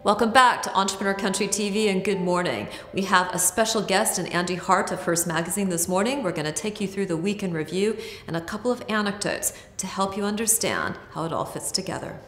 Welcome back to Entrepreneur Country TV and good morning. We have a special guest in Andy Hart of Hearst Magazine this morning. We're going to take you through the week in review and a couple of anecdotes to help you understand how it all fits together.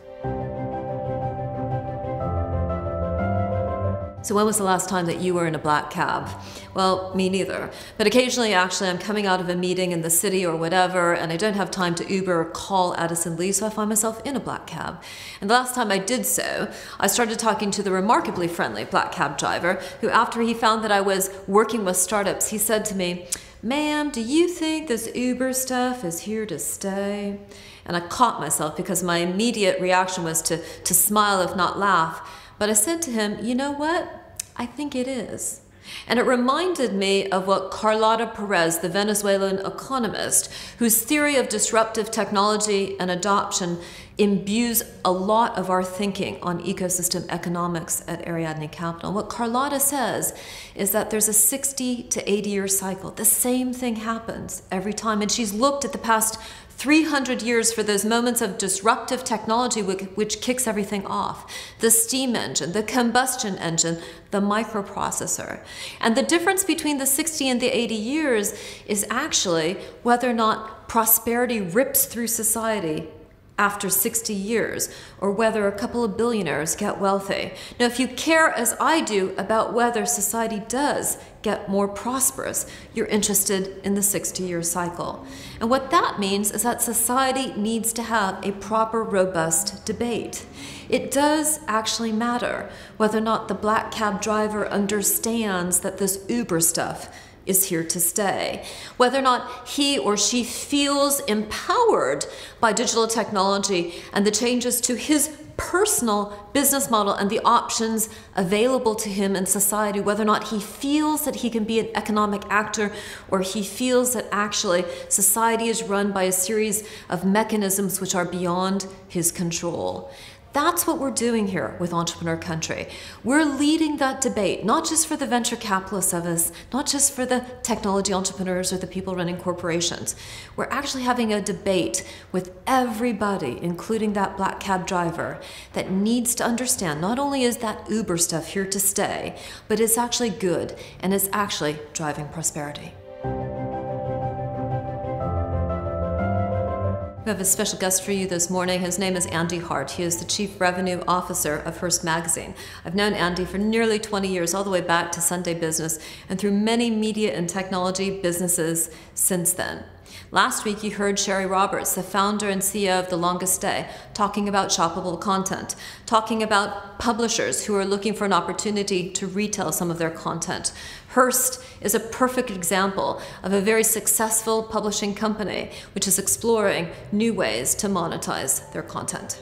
So when was the last time that you were in a black cab? Well, me neither. But occasionally, actually, I'm coming out of a meeting in the city or whatever, and I don't have time to Uber or call Addison Lee, so I find myself in a black cab. And the last time I did so, I started talking to the remarkably friendly black cab driver, who after he found that I was working with startups, he said to me, "Ma'am, do you think this Uber stuff is here to stay?" And I caught myself because my immediate reaction was to smile, if not laugh. But I said to him, "You know what? I think it is." And it reminded me of what Carlota Perez, the Venezuelan economist, whose theory of disruptive technology and adoption imbues a lot of our thinking on ecosystem economics at Ariadne Capital. What Carlota says is that there's a 60 to 80-year cycle. The same thing happens every time. And she's looked at the past 300 years for those moments of disruptive technology which kicks everything off. The steam engine, the combustion engine, the microprocessor. And the difference between the 60 and the 80 years is actually whether or not prosperity rips through society after 60 years, or whether a couple of billionaires get wealthy. Now, if you care as I do about whether society does get more prosperous, you're interested in the 60-year cycle. And what that means is that society needs to have a proper, robust debate. It does actually matter whether or not the black cab driver understands that this Uber stuff is here to stay, whether or not he or she feels empowered by digital technology and the changes to his personal business model and the options available to him in society, whether or not he feels that he can be an economic actor, or he feels that actually society is run by a series of mechanisms which are beyond his control. That's what we're doing here with Entrepreneur Country. We're leading that debate, not just for the venture capitalists of us, not just for the technology entrepreneurs or the people running corporations. We're actually having a debate with everybody, including that black cab driver, that needs to understand not only is that Uber stuff here to stay, but it's actually good and it's actually driving prosperity. We have a special guest for you this morning. His name is Andy Hart. He is the Chief Revenue Officer of Hearst Magazine. I've known Andy for nearly 20 years, all the way back to Sunday Business, and through many media and technology businesses since then. Last week, you heard Sherry Roberts, the founder and CEO of The Longest Day, talking about shoppable content, talking about publishers who are looking for an opportunity to retail some of their content. Hearst is a perfect example of a very successful publishing company which is exploring new ways to monetize their content.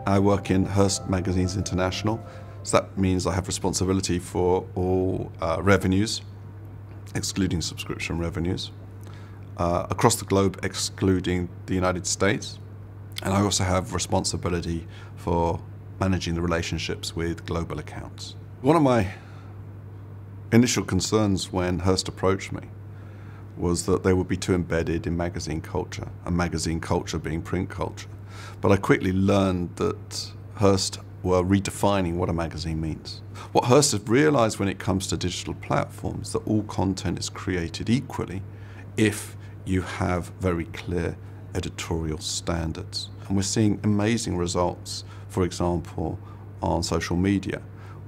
I work in Hearst Magazines International, so that means I have responsibility for all revenues, excluding subscription revenues, across the globe, excluding the United States. And I also have responsibility for managing the relationships with global accounts. One of my initial concerns when Hearst approached me was that they would be too embedded in magazine culture, and magazine culture being print culture. But I quickly learned that Hearst were redefining what a magazine means. What Hearst has realized when it comes to digital platforms, that all content is created equally if you have very clear editorial standards. And we're seeing amazing results, for example, on social media,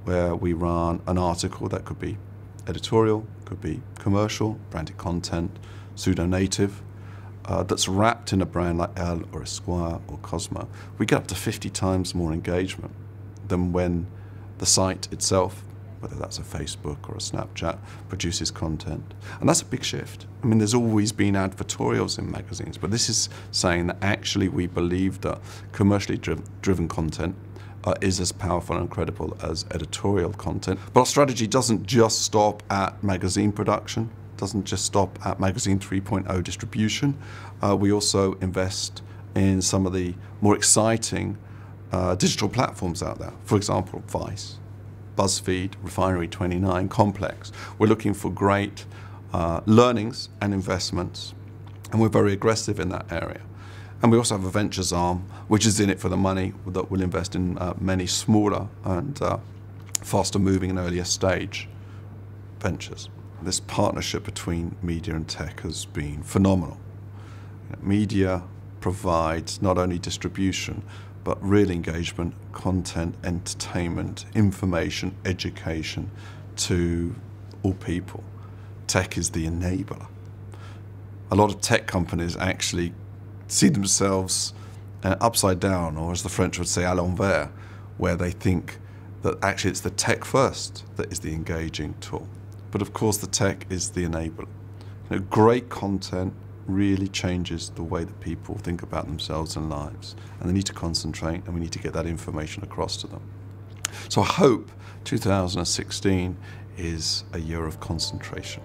where we run an article that could be editorial, could be commercial, branded content, pseudo-native, that's wrapped in a brand like Elle or Esquire or Cosmo. We get up to 50 times more engagement than when the site itself, whether that's a Facebook or a Snapchat, produces content. And that's a big shift. I mean, there's always been advertorials in magazines, but this is saying that actually we believe that commercially driven content is as powerful and credible as editorial content. But our strategy doesn't just stop at magazine production, doesn't just stop at magazine 3.0 distribution. We also invest in some of the more exciting digital platforms out there. For example, Vice, BuzzFeed, Refinery29, Complex. We're looking for great learnings and investments, and we're very aggressive in that area. And we also have a ventures arm, which is in it for the money, that will invest in many smaller and faster moving and earlier stage ventures. This partnership between media and tech has been phenomenal. Media provides not only distribution, but real engagement, content, entertainment, information, education to all people. Tech is the enabler. A lot of tech companies actually see themselves upside down, or as the French would say, à l'envers, where they think that actually it's the tech first that is the engaging tool. But of course the tech is the enabler. Great content really changes the way that people think about themselves and lives. And they need to concentrate, and we need to get that information across to them. So I hope 2016 is a year of concentration.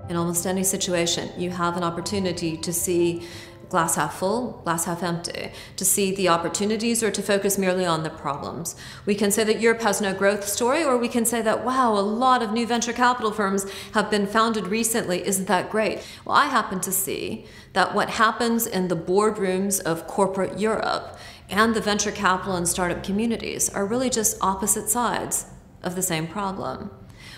In almost any situation, you have an opportunity to see glass half full, glass half empty, to see the opportunities or to focus merely on the problems. We can say that Europe has no growth story, or we can say that, wow, a lot of new venture capital firms have been founded recently. Isn't that great? Well, I happen to see that what happens in the boardrooms of corporate Europe and the venture capital and startup communities are really just opposite sides of the same problem.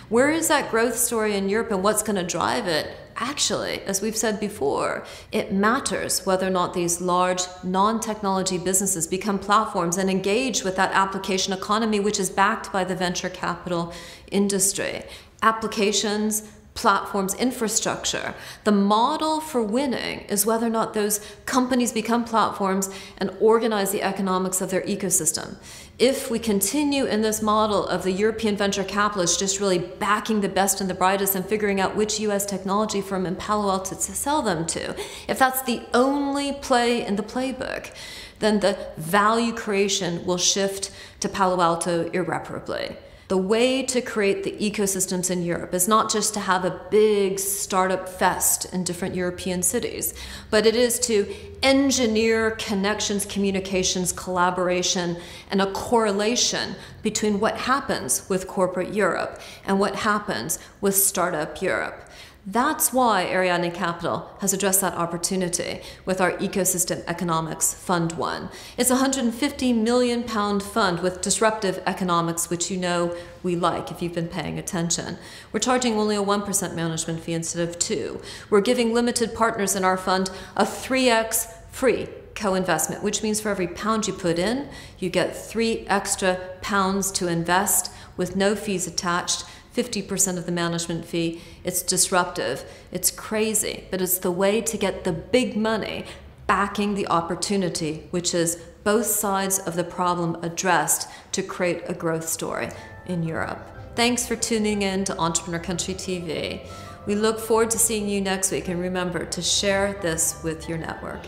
Where is that growth story in Europe, and what's going to drive it? Actually, as we've said before, it matters whether or not these large non-technology businesses become platforms and engage with that application economy, which is backed by the venture capital industry. Applications, platforms, infrastructure. The model for winning is whether or not those companies become platforms and organize the economics of their ecosystem. If we continue in this model of the European venture capitalists just really backing the best and the brightest and figuring out which US technology firm in Palo Alto to sell them to, if that's the only play in the playbook, then the value creation will shift to Palo Alto irreparably. The way to create the ecosystems in Europe is not just to have a big startup fest in different European cities, but it is to engineer connections, communications, collaboration, and a correlation between what happens with corporate Europe and what happens with startup Europe. That's why Ariadne Capital has addressed that opportunity with our Ecosystem Economics Fund 1. It's a £150 million fund with disruptive economics, which you know we like if you've been paying attention. We're charging only a 1% management fee instead of 2%. We're giving limited partners in our fund a 3x free co-investment, which means for every pound you put in, you get 3 extra pounds to invest with no fees attached. 50% of the management fee. It's disruptive. It's crazy, but it's the way to get the big money backing the opportunity, which is both sides of the problem addressed to create a growth story in Europe. Thanks for tuning in to Entrepreneur Country TV. We look forward to seeing you next week, and remember to share this with your network.